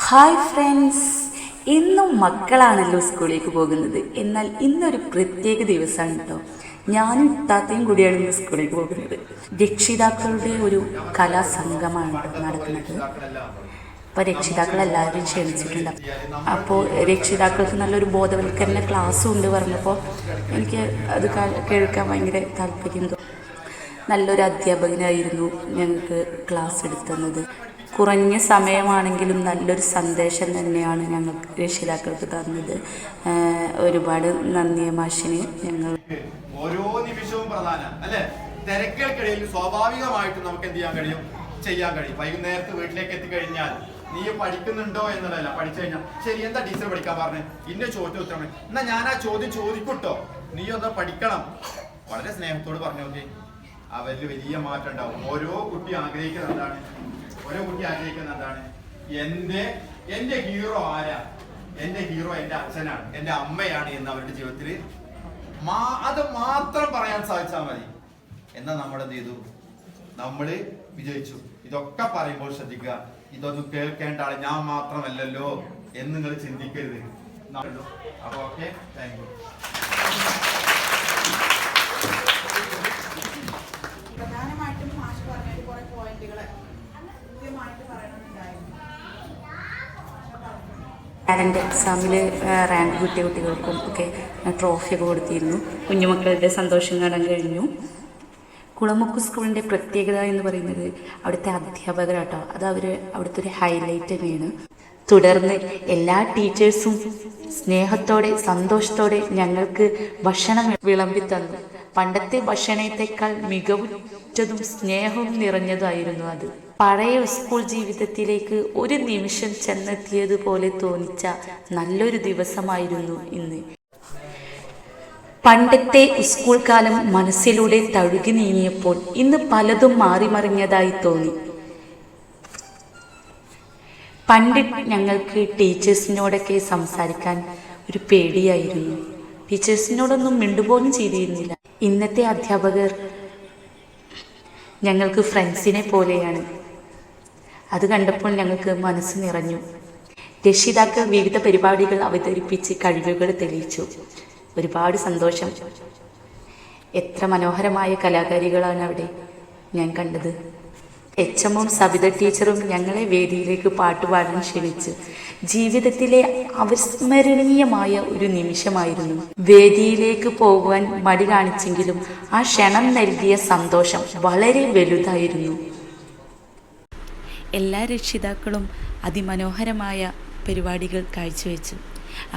Hi friends, ഇന്നും മക്കളാണല്ലോ സ്കൂളിലേക്ക് പോകുന്നത്. എന്നാൽ ഇന്നൊരു പ്രത്യേക ദിവസമാണ് കേട്ടോ. ഞാനും ഇത്താത്തയും കൂടിയാണ് ഇന്ന് സ്കൂളിലേക്ക് പോകുന്നത്. രക്ഷിതാക്കളുടെ ഒരു കലാസംഗമാണ് നടക്കുന്നത്. അപ്പോൾ രക്ഷിതാക്കളെല്ലാവരും ക്ഷണിച്ചിട്ടുണ്ട്. അപ്പോൾ രക്ഷിതാക്കൾക്ക് നല്ലൊരു ബോധവൽക്കരണ ക്ലാസ്സും ഉണ്ട് പറഞ്ഞപ്പോൾ എനിക്ക് അത് കേൾക്കാൻ ഭയങ്കര താല്പര്യം തോന്നി. നല്ലൊരു അധ്യാപകനായിരുന്നു ഞങ്ങൾക്ക് ക്ലാസ് എടുത്തുന്നത്. കുറഞ്ഞ സമയമാണെങ്കിലും നല്ലൊരു സന്ദേശം തന്നെയാണ് ഞങ്ങൾക്ക് രക്ഷിതാക്കൾക്ക് തന്നത്. ഒരുപാട് നന്ദി മാഷിന്. ഞങ്ങൾ ഓരോ നിമിഷവും പ്രധാനം അല്ലെ. തിരക്കുകൾക്കിടയിൽ സ്വാഭാവികമായിട്ടും നമുക്ക് എന്ത് ചെയ്യാൻ കഴിയും. വൈകുന്നേരത്ത് വീട്ടിലേക്ക് എത്തിക്കഴിഞ്ഞാൽ നീ പഠിക്കുന്നുണ്ടോ എന്നതല്ല, പഠിച്ചു കഴിഞ്ഞാൽ ശരി, എന്താ ടീച്ചർ പഠിക്കാൻ പറഞ്ഞേ, ഇന്ന ചോദ്യം ഉത്തരം, എന്നാ ഞാൻ ആ ചോദ്യം ചോദിക്കൂട്ടോ, നീ ഒന്ന് പഠിക്കണം. വളരെ സ്നേഹത്തോട് പറഞ്ഞു നോക്കി, അവരിൽ വലിയ മാറ്റം ഉണ്ടാവും. ഓരോ കുട്ടി ആഗ്രഹിക്കുന്നത് എന്താണ്, എന്റെ ഹീറോ ആരാ, എന്റെ ഹീറോ എന്റെ അച്ഛനാണ്, എന്റെ അമ്മയാണ് എന്ന് അവരുടെ ജീവിതത്തിൽ അത് മാത്രം പറയാൻ സാധിച്ചാൽ മതി. എന്നാ നമ്മളെന്ത് ചെയ്തു, നമ്മള് വിജയിച്ചു. ഇതൊക്കെ പറയുമ്പോൾ ശ്രദ്ധിക്കുക, ഇതൊന്നും കേൾക്കേണ്ട ആള് ഞാൻ മാത്രമല്ലല്ലോ എന്ന് നിങ്ങൾ ചിന്തിക്കരുത്. അപ്പൊ ഓക്കെ, താങ്ക് യു. പാരൻ്റ് എക്സാമിൽ റാങ്ക് കിട്ടിയ കുട്ടികൾക്കും ഒക്കെ ട്രോഫിയൊക്കെ കൊടുത്തിരുന്നു. കുഞ്ഞുമക്കളുടെ സന്തോഷം കാണാൻ കഴിഞ്ഞു. കുളമുക്ക് സ്കൂളിൻ്റെ പ്രത്യേകത എന്ന് പറയുന്നത് അവിടുത്തെ അധ്യാപകരാട്ടോ. അത് അവിടുത്തെ ഒരു ഹൈലൈറ്റ് തന്നെയാണ്. തുടർന്ന് എല്ലാ ടീച്ചേഴ്സും സ്നേഹത്തോടെ സന്തോഷത്തോടെ ഞങ്ങൾക്ക് ഭക്ഷണം വിളമ്പി തന്നു. പണ്ടത്തെ ഭക്ഷണത്തേക്കാൾ മികവുറ്റതും സ്നേഹവും നിറഞ്ഞതായിരുന്നു അത്. പഴയ സ്കൂൾ ജീവിതത്തിലേക്ക് ഒരു നിമിഷം ചെന്നെത്തിയതുപോലെ തോന്നിച്ച നല്ലൊരു ദിവസമായിരുന്നു ഇന്ന്. പണ്ടത്തെ സ്കൂൾ കാലം മനസ്സിലൂടെ തഴുകി നീങ്ങിയപ്പോൾ ഇന്ന് പലതും മാറിമറിഞ്ഞതായി തോന്നി. പണ്ട് ഞങ്ങൾക്ക് ടീച്ചേഴ്സിനോടൊക്കെ സംസാരിക്കാൻ ഒരു പേടിയായിരുന്നു. ടീച്ചേഴ്സിനോടൊന്നും മിണ്ടുപോലും ചെയ്തിരുന്നില്ല. ഇന്നത്തെ അധ്യാപകർ ഞങ്ങൾക്ക് ഫ്രണ്ട്സിനെ പോലെയാണ്. അത് കണ്ടപ്പോൾ ഞങ്ങൾക്ക് മനസ്സ് നിറഞ്ഞു. രക്ഷിതാക്കൾ വിവിധ പരിപാടികൾ അവതരിപ്പിച്ച് കഴിവുകൾ തെളിയിച്ചു. ഒരുപാട് സന്തോഷം. എത്ര മനോഹരമായ കലാകാരികളാണ് അവിടെ ഞാൻ കണ്ടത്. എച്ച്എമ്മും സവിത ടീച്ചറും ഞങ്ങളെ വേദിയിലേക്ക് പാട്ടുപാടാൻ ക്ഷണിച്ചു. ജീവിതത്തിലെ അവിസ്മരണീയമായ ഒരു നിമിഷമായിരുന്നു. വേദിയിലേക്ക് പോകുവാൻ മടി കാണിച്ചെങ്കിലും ആ ക്ഷണം നൽകിയ സന്തോഷം വളരെ വലുതായിരുന്നു. എല്ലാ രക്ഷിതാക്കളും അതിമനോഹരമായ പരിപാടികൾ കാഴ്ചവെച്ചു.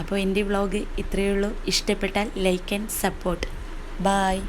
അപ്പോൾ എൻ്റെ വ്ളോഗ് ഇത്രയേ ഉള്ളൂ. ഇഷ്ടപ്പെട്ടാൽ ലൈക്ക് ആൻഡ് സപ്പോർട്ട്. ബായ്.